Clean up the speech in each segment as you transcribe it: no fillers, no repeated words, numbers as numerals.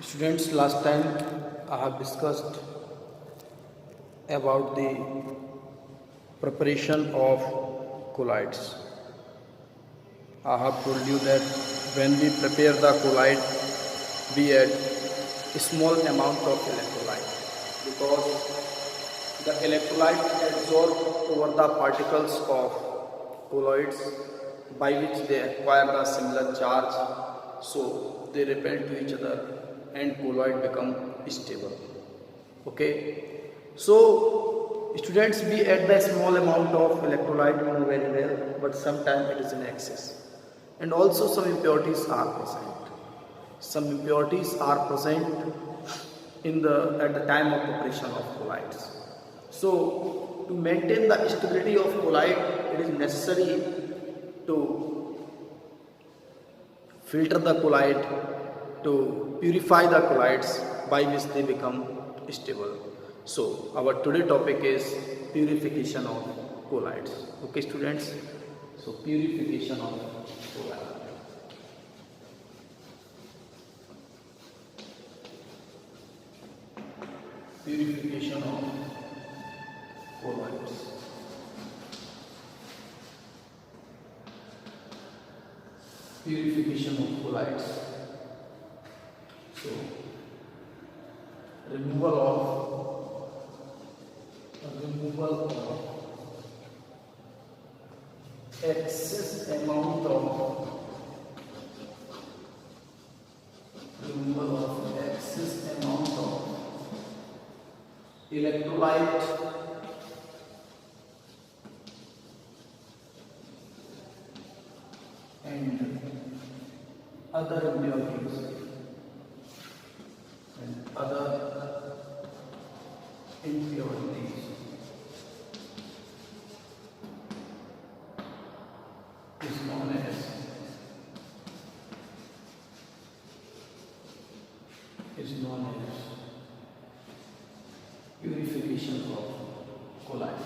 Students, last time I have discussed about the preparation of colloids. I have told you that when we prepare the colloid, we add a small amount of electrolyte because the electrolyte absorb over the particles of colloids by which they acquire the similar charge, so they repel to each other and colloid become stable. Okay, so students, we add the small amount of electrolyte, you know very well, but sometimes it is in excess, and also some impurities are present. Some impurities are present at the time of preparation of colloids. So to maintain the stability of colloid, it is necessary to filter the colloid, to purify the colloids by which they become stable. So our today topic is purification of colloids. Okay students, so purification of colloid. Purification of colloids. Purification of colloids. So removal of excess amount of electrolyte and other impurities is known as purification of colloid.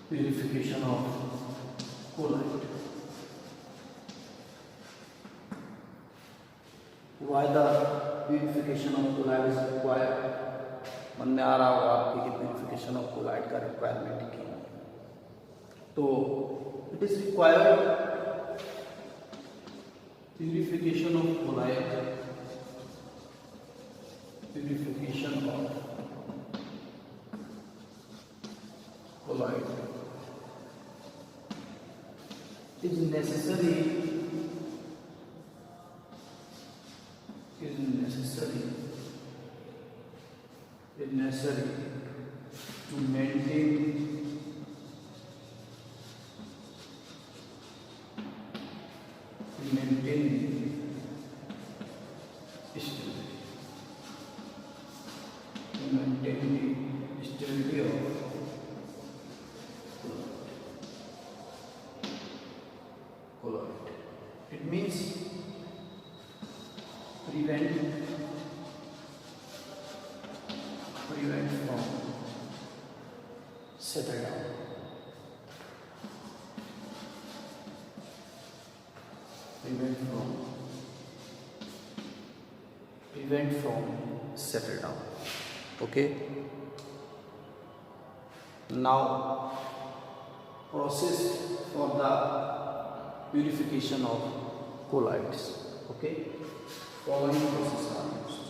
Purification of colloid. Why the purification of colloid is required? मन में आ रहा होगा आपके कि purification of colloid का requirement क्यों है. तो it is required purification of colloid, purification of colloid is necessary to maintain the stability of colloid. It means prevent from settle down. Prevent from settle down. Okay. Now process for the purification of colloids. Okay. Following processes are used.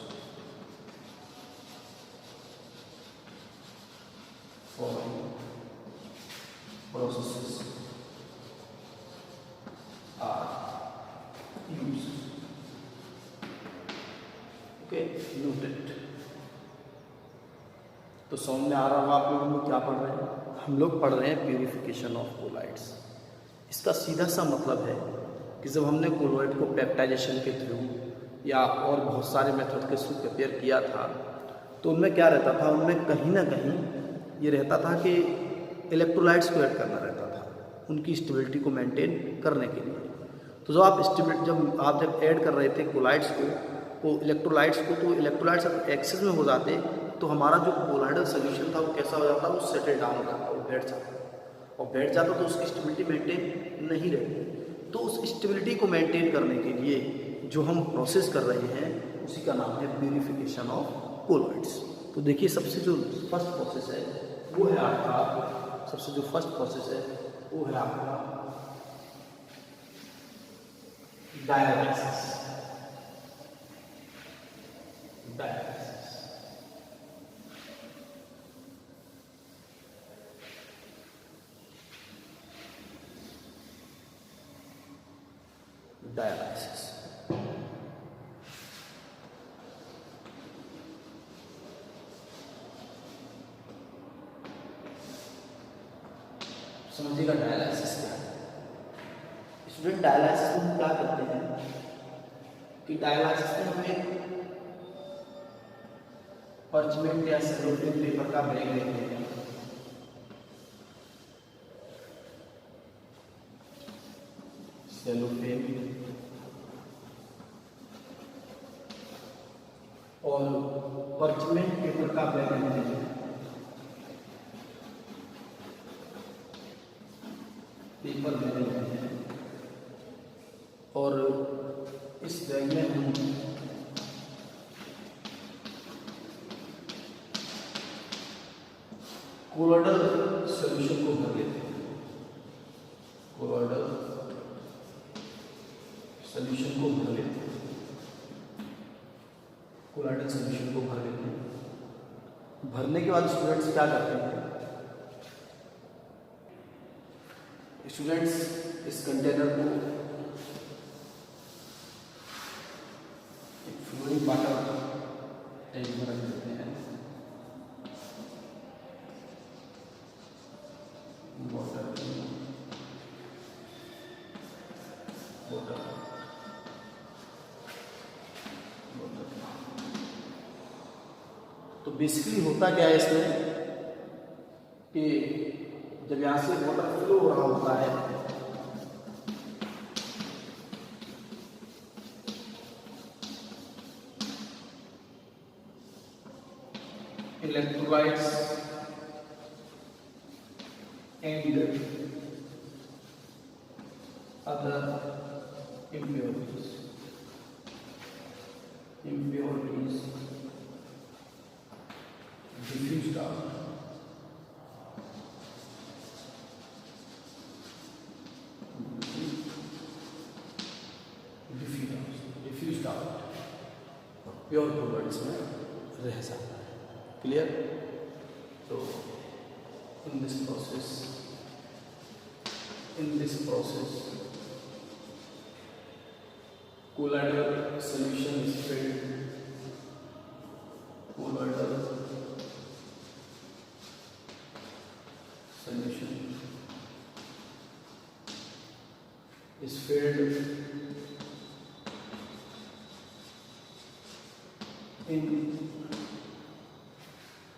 Following processes are used. Okay, noted. तो समझ में आ रहा होगा आप लोगों को क्या पढ़ रहे हैं. हम लोग पढ़ रहे हैं प्यूरिफिकेशन ऑफ कोलाइड्स. इसका सीधा सा मतलब है कि जब हमने कोलॉइड को पेप्टाइजेशन के थ्रू या और बहुत सारे मेथड के थ्रू प्रिपेयर किया था, तो उनमें क्या रहता था, उनमें कहीं ना कहीं ये रहता था कि इलेक्ट्रोलाइट्स को ऐड करना रहता था उनकी स्टेबिलिटी को मेंटेन करने के लिए. तो जब आप ऐड कर रहे थे कोलाइड्स को इलेक्ट्रोलाइट्स को, तो इलेक्ट्रोलाइट्स अगर एक्सेस में हो जाते तो हमारा जो कोलाइडल सोल्यूशन था वो कैसा हो जाता, वो सेटल डाउन हो जाता, वो बैठ जाता. और बैठ जाता तो उसकी स्टेबिलिटी मेंटेन नहीं रहती। तो उस स्टेबिलिटी को मेंटेन करने के लिए जो हम प्रोसेस कर रहे हैं उसी का नाम है प्यूरिफिकेशन ऑफ कोलॉइड्स। तो देखिए सबसे जो फर्स्ट प्रोसेस है वो है आपका, सबसे जो फर्स्ट प्रोसेस है वो है आपका डायलिसिस। डायलिसिस समझिएगा डायलिसिस क्या है। स्टूडेंट डायलिसिस में हम क्या करते हैं कि डायलिसिस में हम एक पर्चमेंट या सेलोटेन पेपर का बैग लेते हैं, सेलोटेन, और पर्चमेंट पेपर का बैग लेते हैं, पेपर बैग लेते हैं, और इस बैग में हम कोलोइडल सॉल्यूशन को भर लेते हैं, कोलोइडल सॉल्यूशन को भर लेते हैं, कोलोइडल सॉल्यूशन को भर लेते हैं। भरने के बाद स्टूडेंट्स क्या करते हैं, स्टूडेंट्स इस कंटेनर को एक फ्लोइंग वाटर टैंक में रख देते हैं, तो बेसिकली होता क्या है इसमें कि जब यहाँ से वाटर फ्लो हो रहा होता है electrolytes and other impurities diffused out. diffused out pure colloids में रह जाता है। क्लियर? तो in this process colloidal solution is filled, colloidal solution is filled in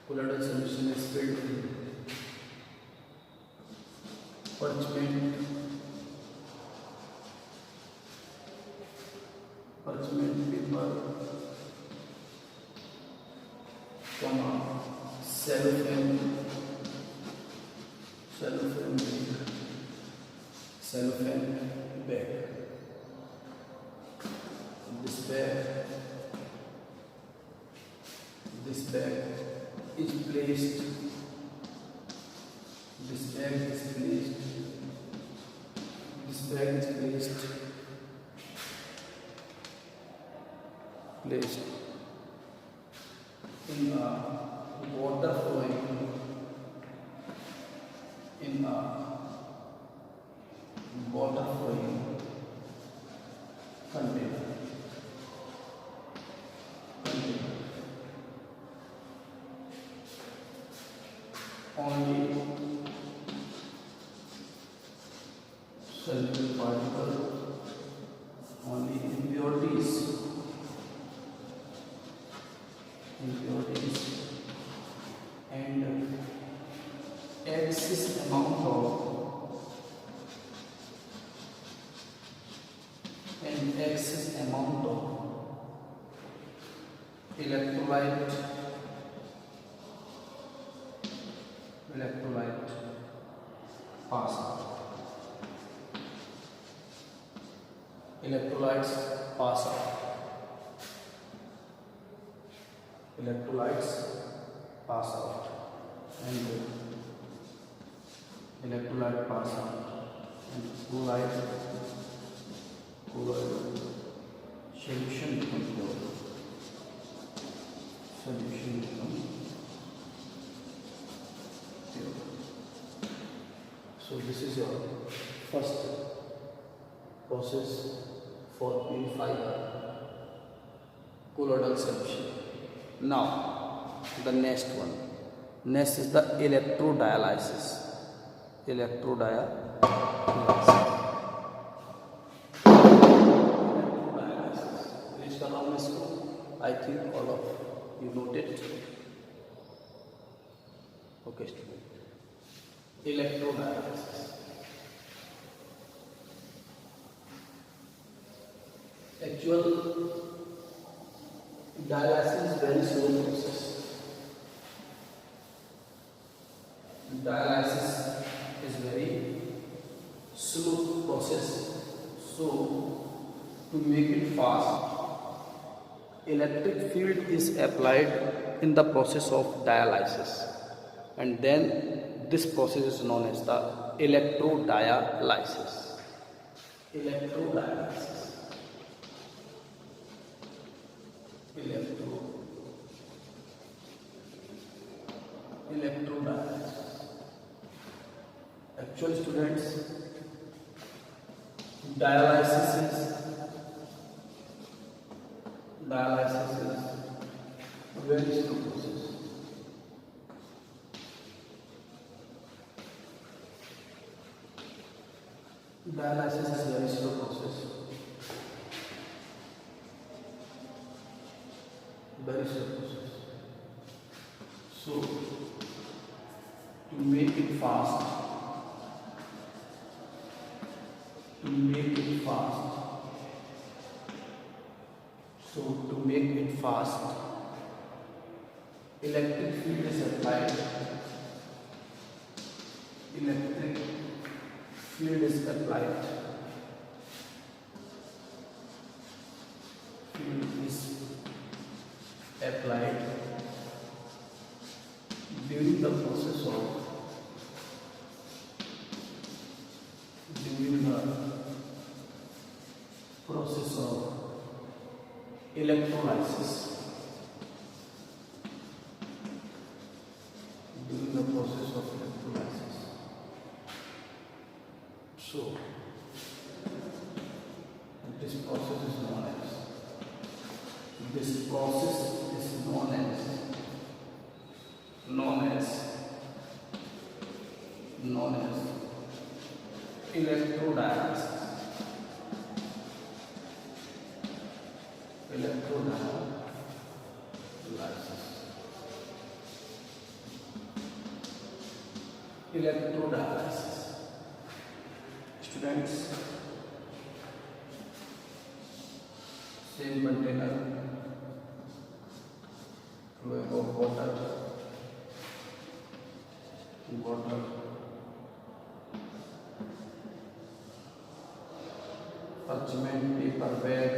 colloidal solution is filled in parchment paper, cellophane bag. This bag is placed. This bag is placed in a water flowing container. Only soluble particle, only impurities and excess amount of electrolyte electrolytes pass out. Electrolytes pass out and electrolyte pass out and colloid solution becomes pure. Solution becomes pure. So this is your first process for purifier colloidal solution. Now the next one. Next is the electrodialysis. Reach कर रहा हूँ इसको. I think all of you noted. Okay, student. Electrodialysis. Actual dialysis is very slow process. Dialysis is very slow process. So to make it fast, electric field is applied in the process of dialysis, and then this process is known as the electrodialysis. Electrodialysis. Electrodialysis. Actually, students, dialysis is very slow process. Dialysis is very slow process. Very slow process. So to make it fast, electric field is applied. Electric field is applied. During the process of electrolysis. During the process of electrolysis. So this process is known as electrodialysis. Electrodialysis. Students, same container, flow of water, parchment paper bag,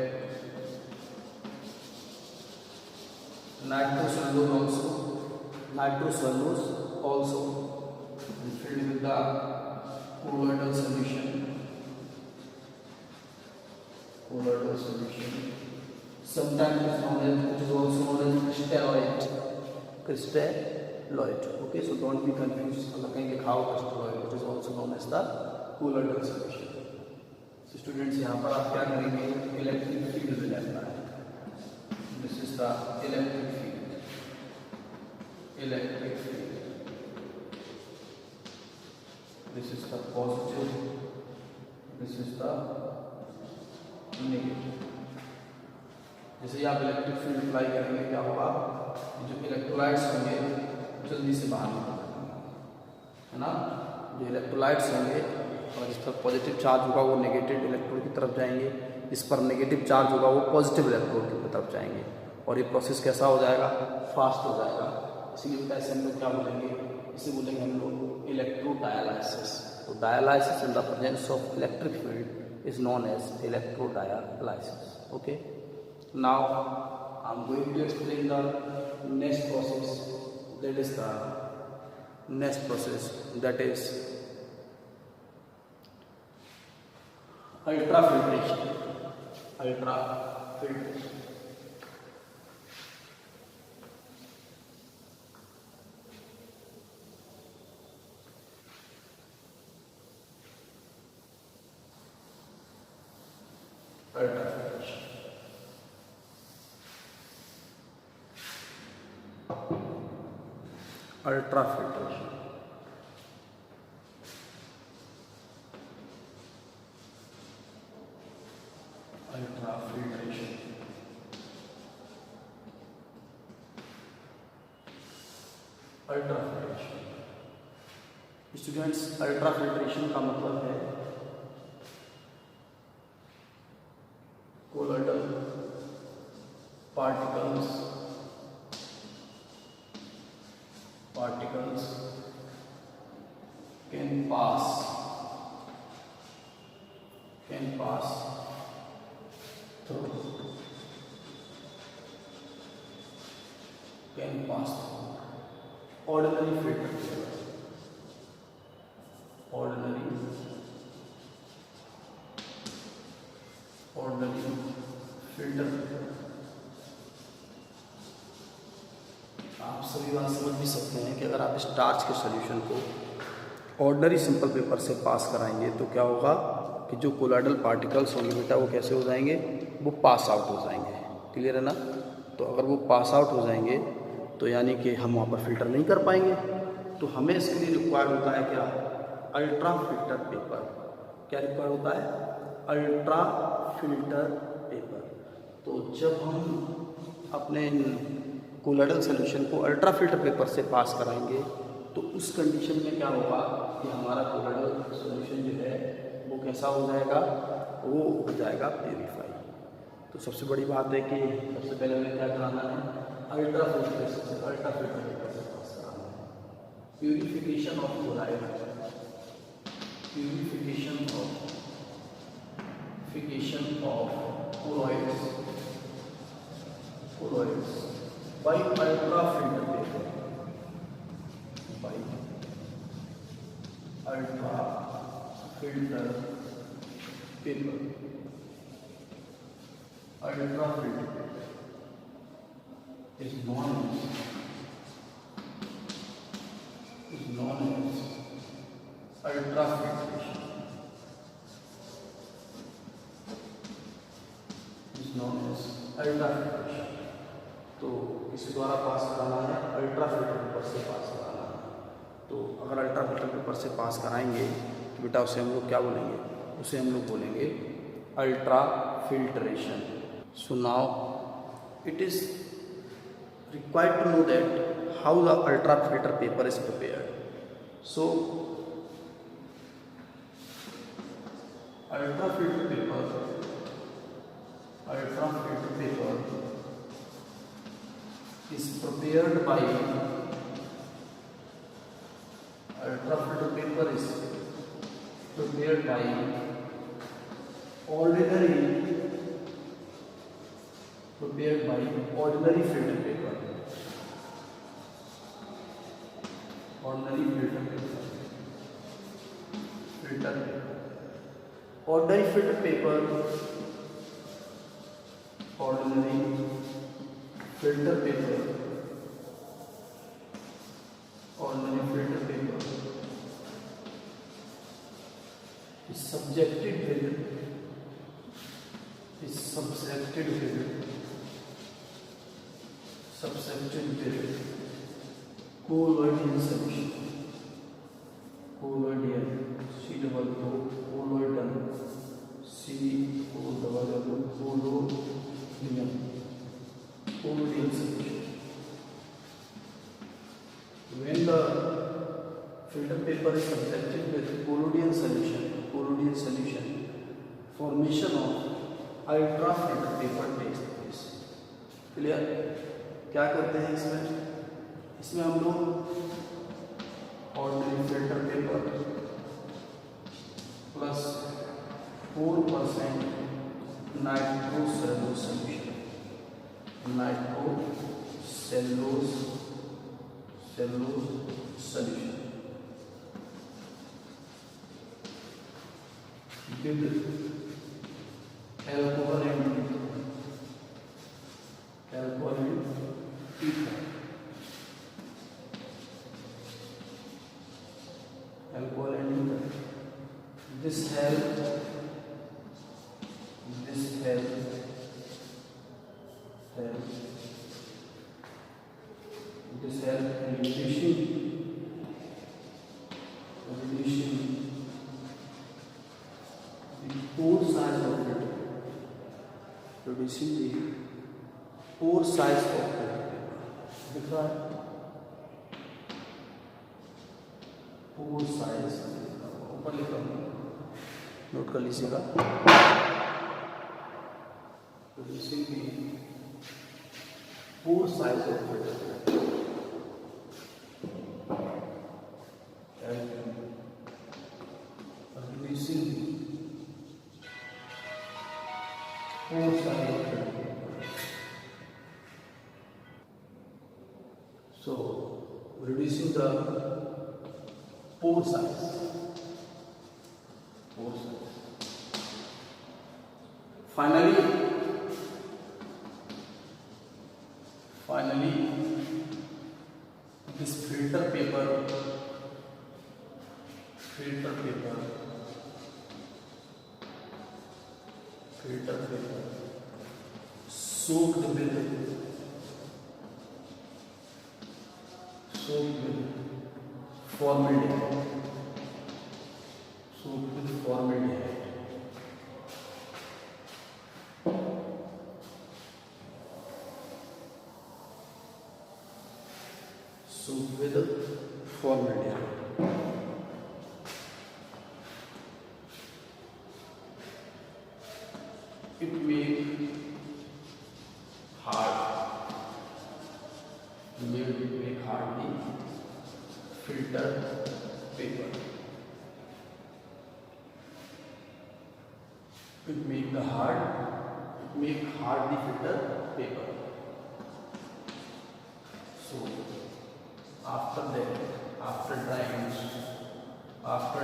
nitrocellulose also, and filled with the colloidal solution. Sometimes it is also known as crystalloid. Okay, so don't be confused. How crystalloid, it is also known as the colloidal solution. So students, यहाँ पर आप क्या करेंगे? Electric field will apply. This is the electric field. This is the positive. This is the negative. जैसे ही आप electric field apply करेंगे क्या होगा? जो इलेक्ट्रोलाइट्स होंगे जल्दी से बाहर निकलेंगे, है ना? जो इलेक्ट्रोलाइट्स होंगे और जिस पर पॉजिटिव चार्ज होगा वो नेगेटिव इलेक्ट्रोड की तरफ जाएंगे, जिस पर नेगेटिव चार्ज होगा वो पॉजिटिव इलेक्ट्रोड की तरफ जाएंगे, और ये प्रोसेस कैसा हो जाएगा? फास्ट हो जाएगा. इसीलिए ऐसे हम लोग क्या बोलेंगे? इसे बोलेंगे हम लोग इलेक्ट्रोडायलाइसिस. तो dialysis in the presence of electric field is known as electrodialysis. Okay. Now I'm going to explain the next process. That is the next process, that is ultrafiltration. Ultrafiltration. Ultrafiltration. Ultrafiltration. Ultrafiltration. Ultrafiltration. Students, ultrafiltration का मतलब है colloidal particles can pass through ordinary filter paper. Ordinary filter paper. आप सभी बात समझ भी सकते हैं कि अगर आप स्टार्च के सॉल्यूशन को ऑर्डिनरी सिंपल पेपर से पास कराएंगे तो क्या होगा कि जो कोलोइडल पार्टिकल्स होंगे बेटा वो कैसे हो जाएंगे, वो पास आउट हो जाएंगे। क्लियर है ना? तो अगर वो पास आउट हो जाएंगे तो यानी कि हम वहाँ पर फिल्टर नहीं कर पाएंगे। तो हमें इसके लिए रिक्वायर्ड होता है क्या, अल्ट्रा फिल्टर पेपर। क्या रिक्वायर्ड होता है, अल्ट्रा फिल्टर पेपर। तो जब हम अपने कोलोइडल सॉल्यूशन को अल्ट्रा फिल्टर पेपर से पास कराएंगे तो उस कंडीशन में क्या होगा कि हमारा कोलोइडल सॉल्यूशन जो है वो कैसा हो जाएगा, वो हो जाएगा प्यूरीफाई। तो सबसे बड़ी बात है कि सबसे पहले हमें क्या कराना है, अल्ट्रा फिल्टर पेपर से पास कराना है। Purification of chloride, purification of colloids by ultra filter paper, by ultra filter paper. Ultra filter paper is known as ultrafiltration. ultrafiltration. तो किसी द्वारा पास कराना है, अल्ट्रा फिल्टर पेपर से पास कराना है। तो अगर अल्ट्रा फिल्टर पेपर से पास कराएंगे तो बेटा उसे हम लोग क्या बोलेंगे, उसे हम लोग बोलेंगे ultra filtration. So now it is required to know that how the ultra filter paper is prepared. So ultra filter paper is prepared by ultrafilter paper is prepared by ordinary filter paper. Ordinary filter paper. Ordinary filter paper. Ordinary filter paper. Ordinary filter paper is subjected with colloidal solution. Colloidal solution. When the filter paper is subjected with colloidal solution, formation of ultra filter paper takes place. Clear? क्या करते हैं इसमें हम लोग ordinary filter paper plus 4% nitrocellulose solution, nitrocellulose solution with alcohol and ether. Alcohol and ether. This help in reducing the pore size of it. Reducing the pore size of it. दिख रहा है? pore size ऊपर लिखा हूँ, note कर लीजिएगा। Reducing the pore size of it. Reducing pore size of it. So, reducing the pore size. Finally, this filter paper soaked with formaldehyde. It make hard the filter paper. It make hard the filter paper. So after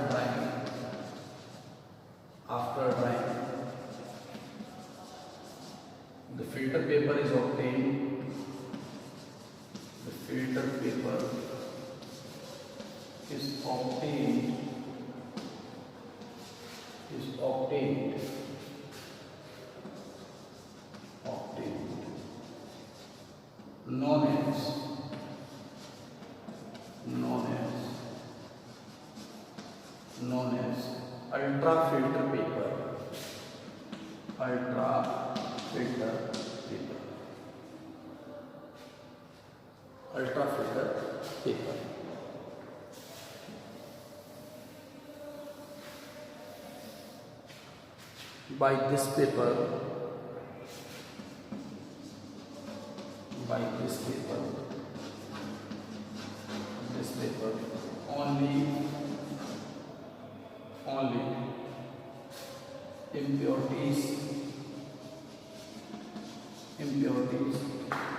drying, the filter paper is obtained. Known as ultra filter paper. By this paper only impurities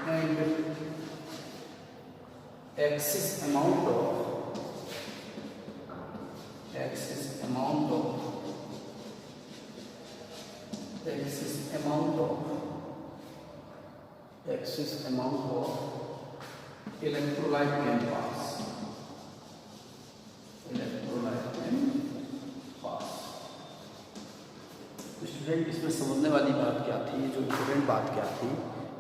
and excess amount of electrolyte can pass. Student, इसमें समझने वाली बात क्या थी, जो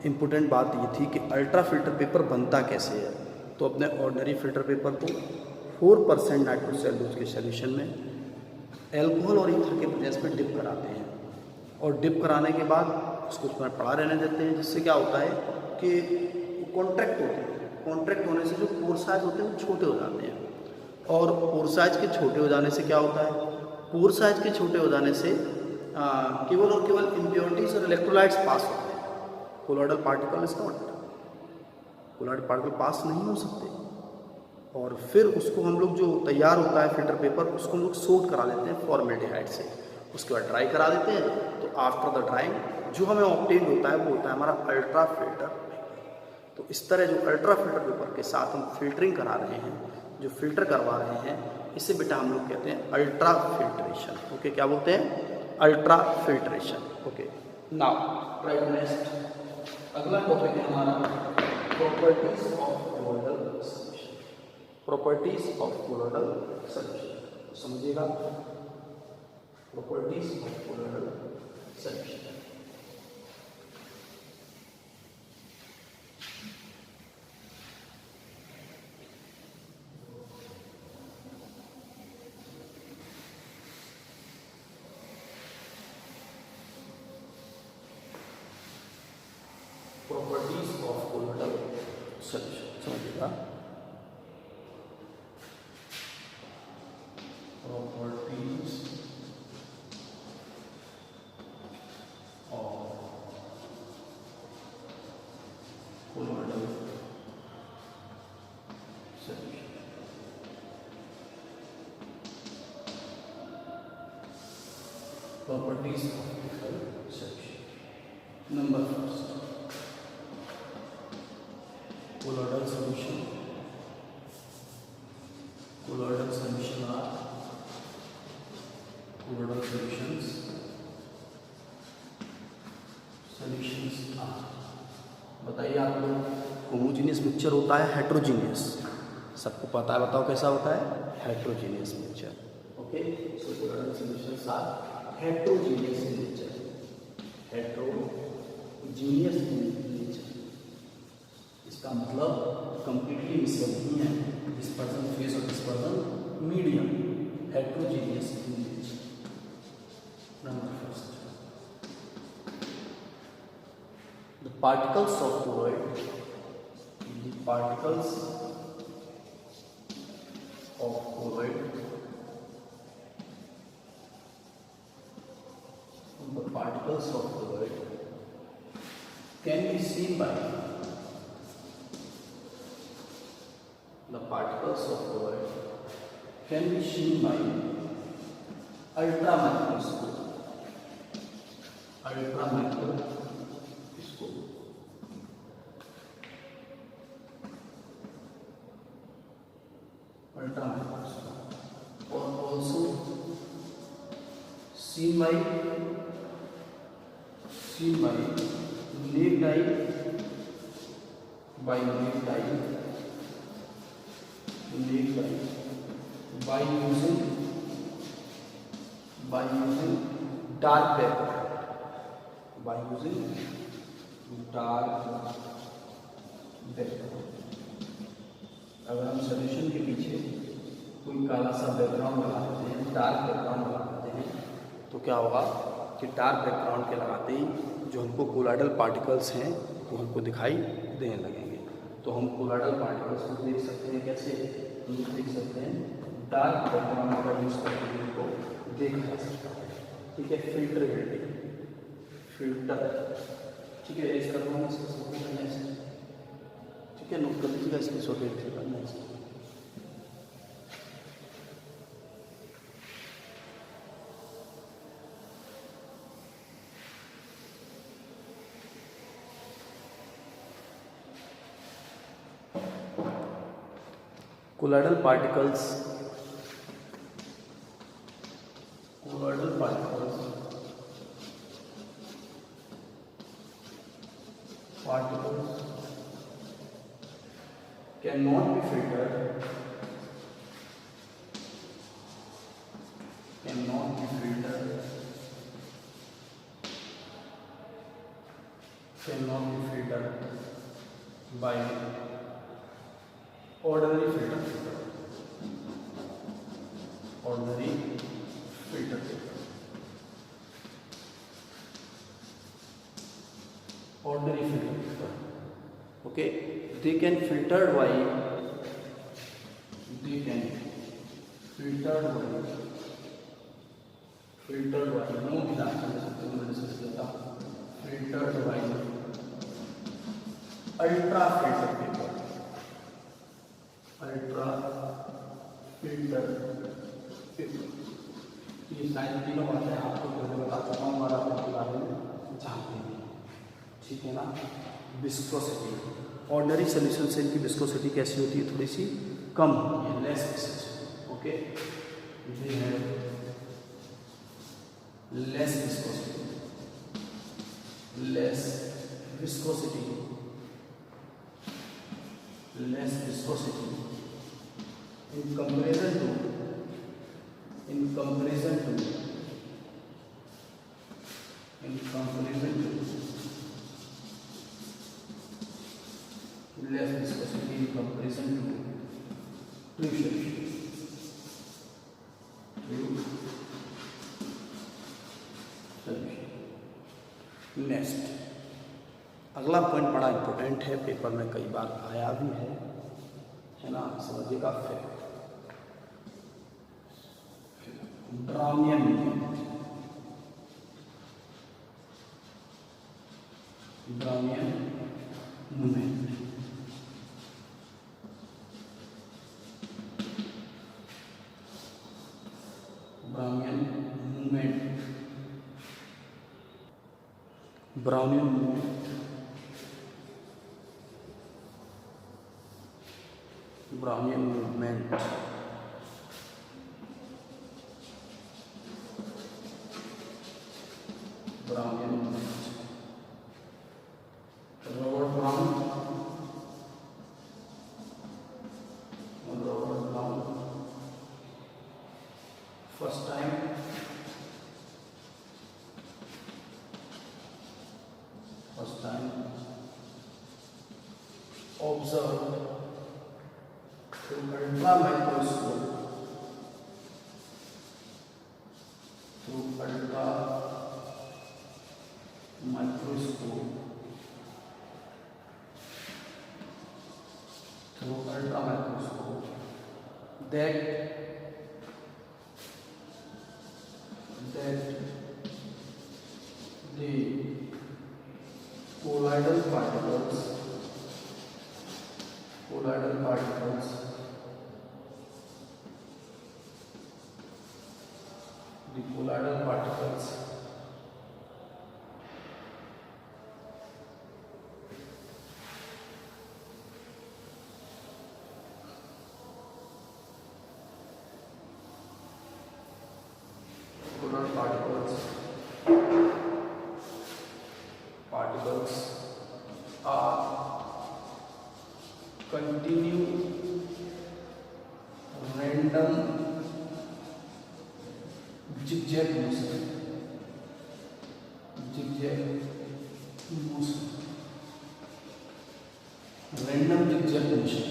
important बात ये थी कि अल्ट्रा फिल्टर पेपर बनता कैसे है। तो अपने ऑर्डिनरी फिल्टर पेपर को 4% नाइट्रोसेल्यूलोज के सॉल्यूशन में एल्कोहल और ईथर के प्रेजेंस में डिप कराते हैं, और डिप कराने के बाद उसको उसमें पड़ा रहने देते हैं, जिससे क्या होता है कि कॉन्ट्रैक्ट होते हैं। कॉन्ट्रैक्ट होने से जो पोर साइज होते हैं वो छोटे हो जाते हैं, और पोर साइज के छोटे हो जाने से क्या होता है, पोर साइज के छोटे हो जाने से केवल और केवल इम्प्योरिटीज और इलेक्ट्रोलाइट्स पास होते हैं। कोलॉइडल पार्टिकल पास नहीं हो सकते, और फिर उसको हम लोग जो तैयार होता है फिल्टर पेपर, उसको हम लोग सोट करा लेते हैं फॉर्मेल्डिहाइड से। उसके बाद ड्राई करा देते हैं। तो आफ्टर द ड्राइंग जो हमें ऑब्टेन होता है वो होता है हमारा अल्ट्रा फिल्टर पेपर। तो इस तरह जो अल्ट्रा फिल्टर पेपर के साथ हम फिल्टरिंग करा रहे हैं, जो फिल्टर करवा रहे हैं, इसे बेटा हम लोग कहते हैं अल्ट्रा फिल्ट्रेशन। ओके, क्या बोलते हैं? Ultra filtration. Okay, now right next अगला टॉपिक है हमारा properties of colloidal solution. Properties of colloidal solution समझिएगा, properties of colloidal solution. Properties of colloidal solution समझिएगा, properties of colloidal solution. Properties of colloidal solution. Number first, colloidal solution are colloidal solutions are, बताइए आप लोग, homogeneous mixture होता है heterogeneous, सबको पता है, बताओ कैसा होता है? Heterogeneous mixture. Okay, so colloidal solutions are heterogeneous in nature, heterogeneous in nature। इसका मतलब कंप्लीटली मिक्सर नहीं है, डिस्पर्जन फेस और dispersion medium, heterogeneous in nature. Number first, the particles of colloid, the particles of colloid, the particles of colloid can be seen by, the particles of colloid can be seen by ultra microscope, ultra microscope, ultra microscope, or also seen by naked eye, by naked eye, by using dark background, by using dark background। अगर हम solution के पीछे कोई काला सा background लगा देते हैं, डार्क बैकग्राउंड लगा देते हैं, तो क्या होगा कि डार्क बैकग्राउंड के लगाते ही जो हमको कोलोइडल पार्टिकल्स हैं वो हमको दिखाई देने लगेंगे। तो हम कोलोइडल पार्टिकल्स को देख सकते हैं, कैसे देख सकते हैं? डार्क बैकग्राउंड का यूज करके इनको देखा जा सकता है। ठीक है, फिल्टर, ठीक है, इस करना है, इसको सपोर्ट करना है, ठीक है, नोट कर लीजिएगा, इसकी सपोर्ट करना है। colloidal particles cannot be filtered, by ordinary filter paper, ordinary filter paper, ordinary filter paper। Okay, they can filtered by no मिला सकते हैं, डिस्कस करता filtered by ultra filter paper, ultra filter paper. ये science तीनों बातें आपको ठीक है ना। विस्कोसिटी, ऑर्डिनरी सोल्यूशन से इनकी विस्कोसिटी कैसी होती है, थोड़ी सी कम होती है, लेस विस्कोसिटी। ओके, ये है less viscosity, less viscosity, less viscosity in comparison to in comparison to less viscosity in comparison to next अगला पॉइंट बड़ा इंपॉर्टेंट है, पेपर में कई बार आया भी है ना, समझिएगा। Brownian movement, Brownian movement, Brownian movement, Brownian movement, Brownian movement, Brownian movement, Robert brown, Robert brown first time observed through ultra microscope, through ultra microscope, through ultra microscope, that the colloidal particles, colloidal particles, the colloidal particles particles are continue random zigzag motion, zigzag motion, random zigzag motion,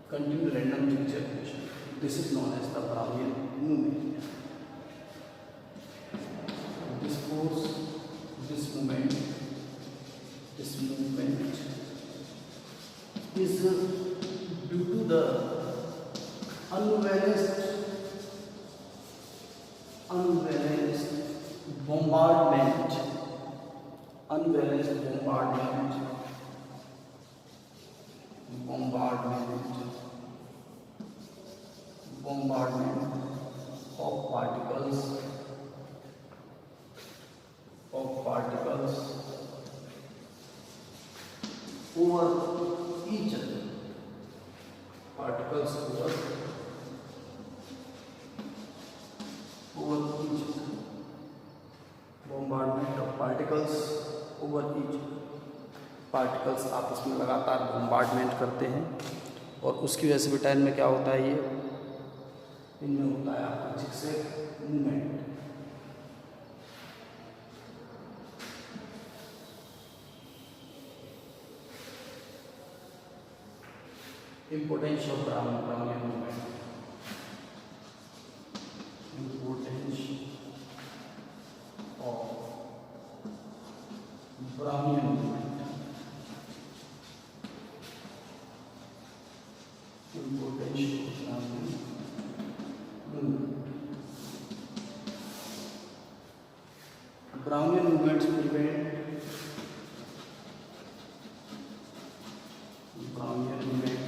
continue random zigzag motion. This is known as the Brownian movement. This force, this movement is due to the unbalanced bombardment, bombardment of particles over each other, particles over each other, bombardment of particles over each other. Particles आपस में लगातार bombardment करते हैं और उसकी वजह से Britain में क्या होता है, ये इनमें होता है आपका zigzag movement. Importance of Brownian movement. Importance of Brownian movement. Importance of Brownian movement. Brownian movements prevent Brownian movement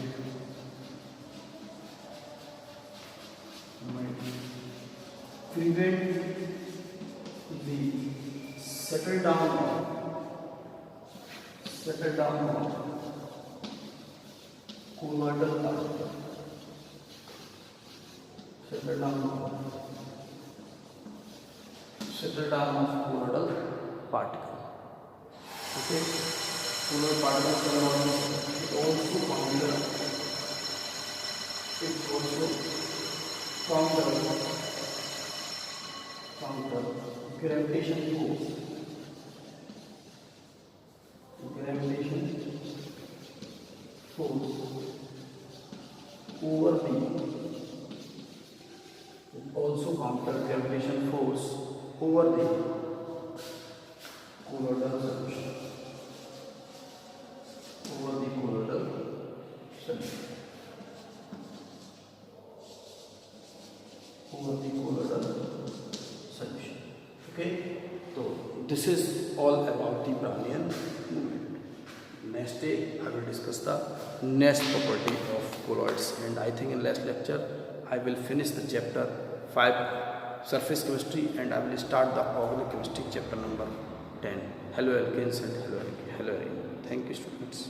prevent the settle down of colloidal particle. Settle down of colloidal particle. Okay, colloidal particle it also counter gravitation force. Over the also counter gravitation force over the colloidal solution. Okay, so this is all about the Brownian movement. Next day I will discuss the next property of colloids, and I think in last lecture I will finish the chapter 5 surface chemistry, and I will start the organic chemistry chapter number 10 haloalkanes and haloarene. Thank you, students.